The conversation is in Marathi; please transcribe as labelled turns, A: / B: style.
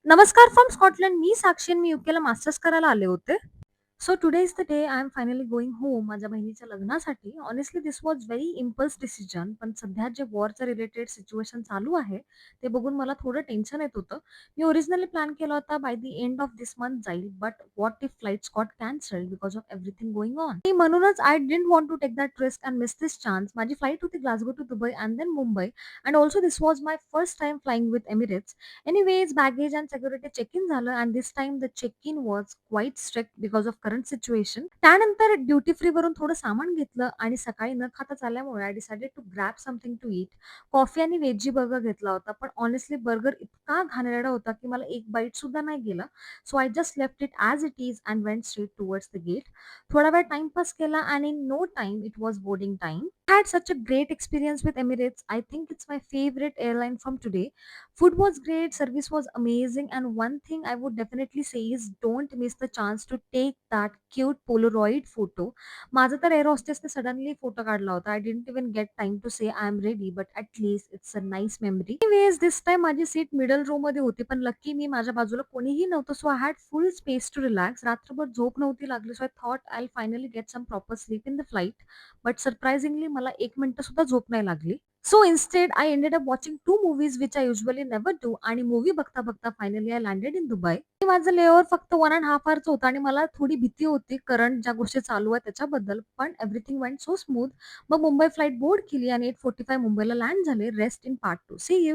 A: नमस्कार फ्रॉम स्कॉटलंड. मी साक्षी आणि मी यूकेला मास्टर्स करायला आले होते. So today is the day I am finally going home माझ्या बहिणीच्या लग्नासाठी. Honestly this was very impulse decision. पण सध्या जे वॉरचं रिलेटेड सिच्युएशन चालू आहे, ते बघून मला थोडं टेन्शन येत होतं. मी ओरिजिनली प्लॅन केला होता by the end of this month जाईल, but what if flights got cancelled because of everything going on. आणि म्हणूनच I didn't want to take that risk and miss this chance. माझी फ्लाइट होती Glasgow to Dubai and then Mumbai. And also this was my first time flying with Emirates. Anyways, baggage and security check-in झालं and this time the check-in was quite strict because of current situation. त्यानंतर ड्युटी फ्री वरून थोडं सामान घेतलं आणि सकाळी न खाता चालल्यामुळे I decided to grab something to eat. Coffee आणि व्हेजी बर्गर घेतला होता. पण ऑनेस्टली बर्गर इतका घाणेरडा होता की मला एक बाईट सुद्धा नाही गेला. So I just left it as it is and went straight towards the gate. थोडा वेळ टाईमपास केला and in no time it was boarding time. I had such a great experience with Emirates. I think it's my favorite airline from today. Food was great, service was amazing, and one thing I would definitely say is don't miss the chance to take that cute Polaroid photo. माझा तर एअर होस्टेसने सडनली फोटो काढला होता. I didn't even get time to say I am ready, but at least it's a nice memory. Anyways this time माझी सीट मिडल रो मध्ये होती, पण लकी मी माझ्या बाजूला कोणीही नव्हतं. So I had full space to relax. रात्रभर झोप नव्हती लागली. So I thought I will finally get some proper sleep in the flight. But surprisingly मला 1 मिनिटं सुद्धा झोप नाही लागली. So instead I ended up watching 2 movies which I usually never do. आणि मूव्ही बघता-बघता finally I landed in Dubai. माझं लेओव्हर फक्त 1 एंड हाल्फ अवरचं होतं आणि मला थोडी भीती होती करंट ज्या गोष्टी चालू आहेत त्याच्याबद्दल. पण एव्हरीथिंग वेंट सो स्मूथ. मग मुंबई फ्लाइट बोर्ड केली आणि 8:45 मुंबईला लँड झाले. Rest in part 2. See you.